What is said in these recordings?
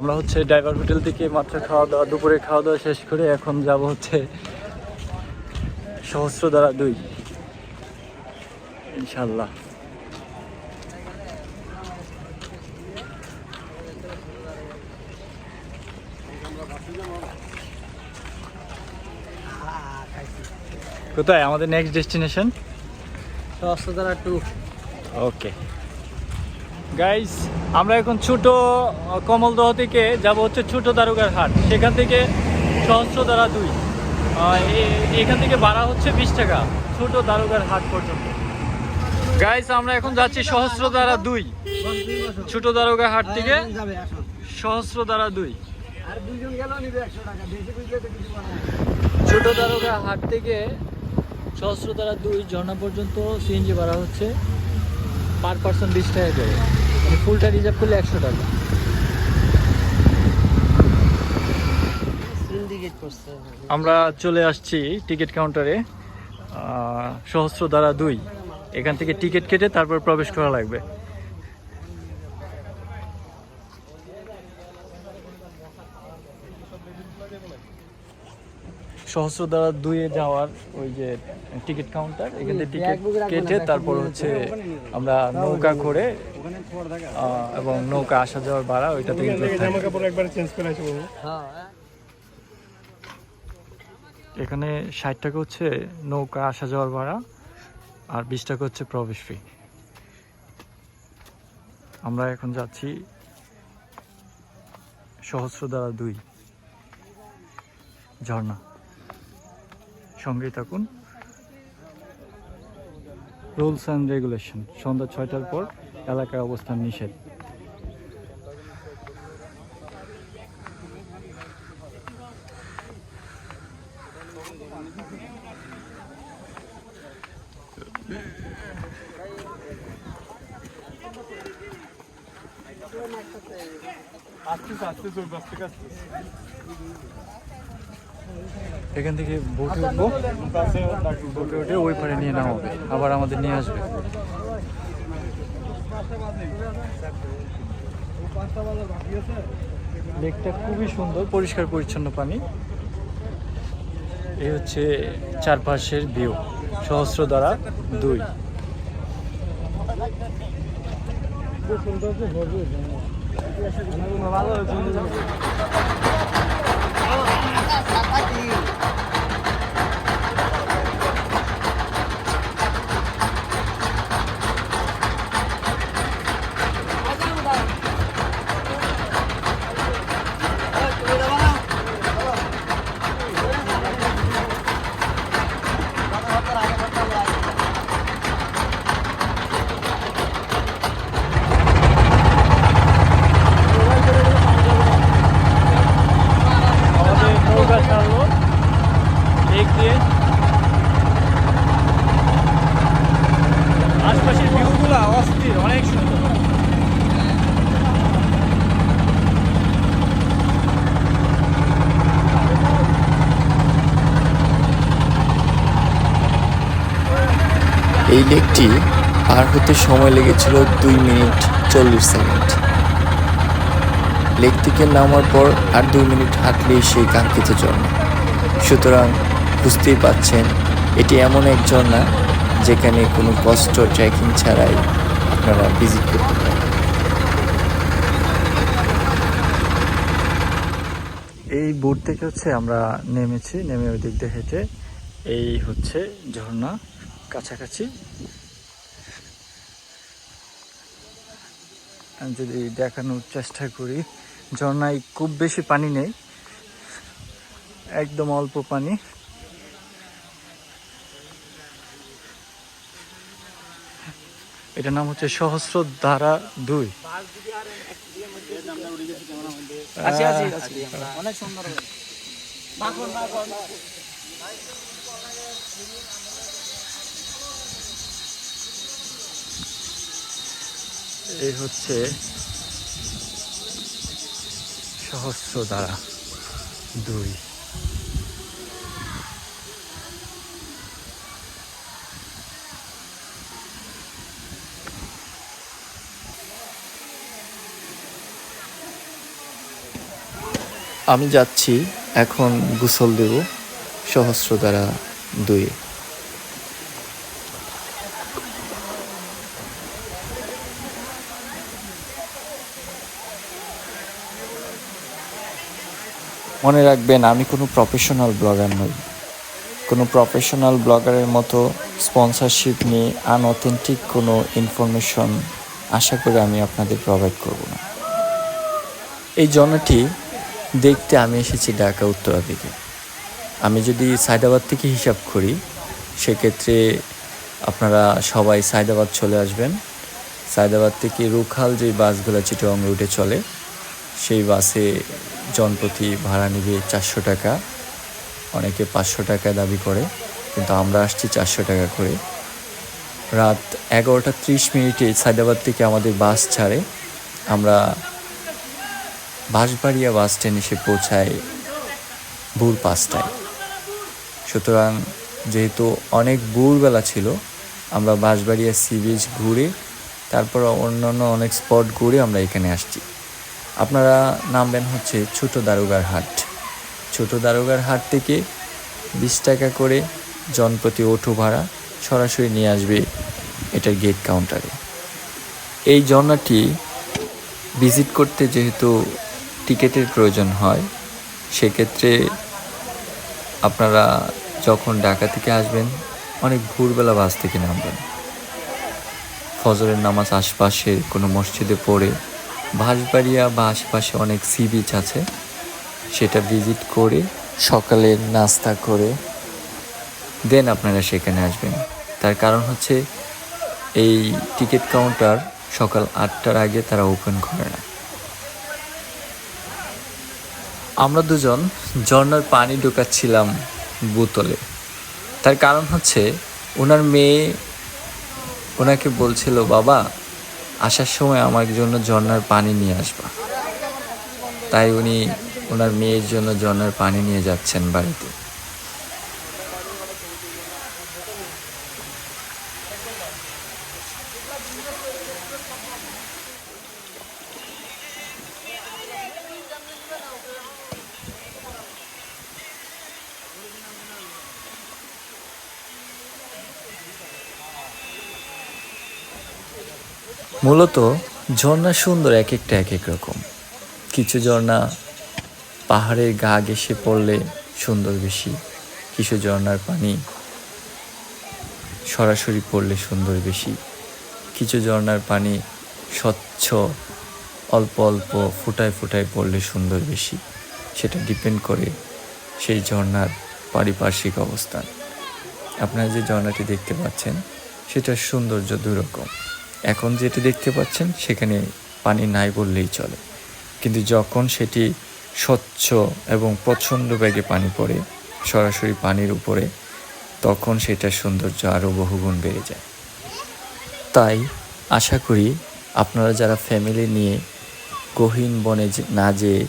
আমরা হচ্ছে driver hotel থেকে মাত্র খাওয়া দাওয়া দুপুরে খাওয়া দাওয়া শেষ করে এখন যাব হচ্ছে সহস্রধারা 2 ইনশাল্লাহ। কোথায় আমাদের নেক্সট ডেস্টিনেশন? সহস্রধারা 2। ওকে গাইস, আমরা এখন ছোট কমলদহ থেকে যাব হচ্ছে ছোট দারোগার হাট, সেখান থেকে সহস্রধারা 2। এখান থেকে ভাড়া হচ্ছে 20 টাকা ছোট দারোগার হাট পর্যন্ত। গাইস, আমরা এখন যাচ্ছি সহস্রধারা 2, ছোট দারোগার হাট থেকে সহস্রধারা 2। ছোট দারোগা হাট থেকে সহস্রধারা 2 ঝর্ণা পর্যন্ত সিএনজি ভাড়া হচ্ছে পার পার্সন 20 টাকা করে, মানে ফুলটা রিজার্ভ করলে 100 টাকা। আমরা চলে আসছি টিকিট কাউন্টারে, সহস্রধারা 2। এখান থেকে টিকিট কেটে তারপর প্রবেশ করা লাগবে। সহস্রধারা 2 এ যাওয়ার ওই যে টিকিট কাউন্টার, এখান থেকে টিকিট কেটে তারপর হচ্ছে আমরা নৌকা করে এবং নৌকা আসা যাওয়ার ভাড়া ওইটা থেকে এখানে 60 টাকা হচ্ছে নৌকা আসা যাওয়ার ভাড়া আর 20 টাকা হচ্ছে প্রবেশ ফি। আমরা এখন যাচ্ছি সহস্রধারা 2 ঝর্ণা। সঙ্গে থাকুন। রুলস অ্যান্ড রেগুলেশন: সন্ধ্যা 6টার পর এলাকায় অবস্থান নিষেধ। এখান থেকে বোটে উঠবো, বোটে উঠে ওই পারে নিয়ে নেওয়া হবে, আবার আমাদের নিয়ে আসবে। লেকটা খুবই সুন্দর, পরিষ্কার পরিচ্ছন্ন পানি। এই হচ্ছে চারপাশের ভিউ সহস্রধারা 2। আশপাশের ভিউগুলো অস্থির, অনেক সুন্দর। এই লেকটি পার হতে সময় লেগেছিল 2 মিনিট 40 সেকেন্ড। লেক থেকে নামার পর আর 2 মিনিট হাঁটলেই সেই কাঙ্ক্ষিত ঝর্ণা। সুতরাং বুঝতেই পাচ্ছেন, এটি এমন এক ঝর্ণা যেখানে কোনো কষ্ট ট্রেকিং ছাড়াই আপনারা ভিজিট করতে পারেন। এই বোট থেকে হচ্ছে আমরা নেমেছি, নেমে ওই দিক দিয়ে হেঁটে এই হচ্ছে ঝর্ণা কাছাকাছি। যদি দেখানোর চেষ্টা করি, ঝর্ণায় খুব বেশি পানি নেই, একদম অল্প পানি। এটার নাম হচ্ছে সহস্রধারা 2। অনেক সুন্দর। এই হচ্ছে সহস্রধারা 2। আমি যাচ্ছি এখন গোসল দেব সহস্রধারা 2। মনে রাখবেন, আমি কোনো প্রফেশনাল ব্লগার নই। কোনো প্রফেশনাল ব্লগারের মতো স্পন্সরশিপ নিয়ে আনঅথেন্টিক কোনো ইনফরমেশন আশা করে আমি আপনাদের প্রোভাইড করব না। এই ঝর্ণাটি দেখতে আমি এসেছি ঢাকা উত্তরা থেকে। আমি যদি সায়দাবাদ থেকে হিসাব করি, সেক্ষেত্রে আপনারা সবাই সায়দাবাদ চলে আসবেন। সায়দাবাদ থেকে রুখাল যে বাসগুলো চিটাগং রুটে চলে, সেই বাসে জনপ্রতি ভাড়া নেবে 400 টাকা, অনেকে 500 টাকা দাবি করে, কিন্তু আমরা আসছি 400 টাকা করে। রাত 11:30 সায়দাবাদ থেকে আমাদের বাস ছাড়ে। আমরা বাঁশবাড়িয়া বাস স্ট্যান্ড এসে পৌঁছাই ভোর 5টায়। সুতরাং যেহেতু অনেক ভোরবেলা ছিল, আমরা বাঁশবাড়িয়া সি বিচ ঘুরে তারপর অন্যান্য অনেক স্পট ঘুরে আমরা এখানে আসছি। আপনারা নামবেন হচ্ছে ছোট দারোগার হাট। ছোট দারোগার হাট থেকে 20 টাকা করে জনপ্রতি অটো ভাড়া সরাসরি নিয়ে আসবে এটার গেট কাউন্টারে। এই ঝর্ণাটি ভিজিট করতে যেহেতু টিকিটের প্রয়োজন হয়, সেক্ষেত্রে আপনারা যখন ঢাকা থেকে আসবেন অনেক ভোরবেলা বাস থেকে নামবেন। ফজরের নামাজ আশপাশের কোনো মসজিদে পড়ে বাঁশবাড়িয়া বা আশেপাশে অনেক সি বিচ আছে, সেটা ভিজিট করে সকালের নাস্তা করে দেন আপনারা সেখানে আসবেন। তার কারণ হচ্ছে এই টিকিট কাউন্টার সকাল 8টার আগে তারা ওপেন করে না। আমরা দুজন ঝর্ণার পানি ঢোকাচ্ছিলাম বোতলে। তার কারণ হচ্ছে ওনার মেয়ে ওনাকে বলছিল, বাবা আসার সময় আমার জন্য ঝর্ণার পানি নিয়ে আসবা। তাই উনি ওনার মেয়ের জন্য ঝর্ণার পানি নিয়ে যাচ্ছেন বাড়িতে। মূলত ঝর্ণা সুন্দর এক একটা এক এক রকম। কিছু ঝর্ণা পাহাড়ের গা ঘেঁষে পড়লে সুন্দর বেশি, কিছু ঝর্ণার পানি সরাসরি পড়লে সুন্দর বেশি, কিছু ঝর্ণার পানি স্বচ্ছ অল্প অল্প ফুটায় ফুটায় পড়লে সুন্দর বেশি। সেটা ডিপেন্ড করে সেই ঝর্ণার পারিপার্শ্বিক অবস্থান। আপনারা যে ঝর্ণাটি দেখতে পাচ্ছেন সেটার সৌন্দর্য দুরকম। এখন যেটি দেখতে পাচ্ছেন সেখানে পানি নাই বললেই চলে, কিন্তু যখন সেটি স্বচ্ছ এবং প্রচণ্ড বেগে পানি পড়ে সরাসরি পানির উপরে, তখন সেটার সৌন্দর্য আরও বহুগুণ বেড়ে যায়। তাই আশা করি আপনারা যারা ফ্যামিলি নিয়ে গহীন বনে না যেয়ে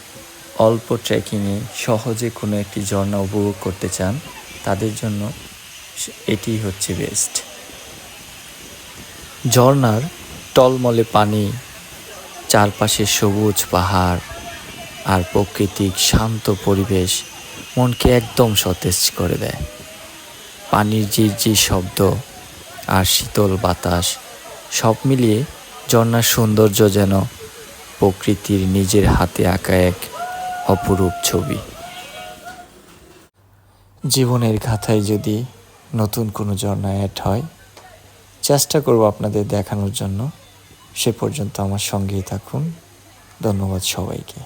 অল্প ট্রেকিংয়ে সহজে কোনো একটি ঝর্ণা উপভোগ করতে চান, তাদের জন্য এটি হচ্ছে বেস্ট। ঝর্ণার টলমলে পানি, চারপাশে সবুজ পাহাড় আর প্রাকৃতিক শান্ত পরিবেশ মনকে একদম সতেজ করে দেয়। পানির ঝিরঝির শব্দ আর শীতল বাতাস সব মিলিয়ে ঝর্ণার সৌন্দর্য যেন প্রকৃতির নিজের হাতে আঁকা এক অপরূপ ছবি। জীবনের খাতায় যদি নতুন কোনো ঝর্ণা অ্যাড হয়, চেষ্টা করব আপনাদের দেখানোর জন্য। সে পর্যন্ত আমার সঙ্গেই থাকুন। ধন্যবাদ সবাইকে।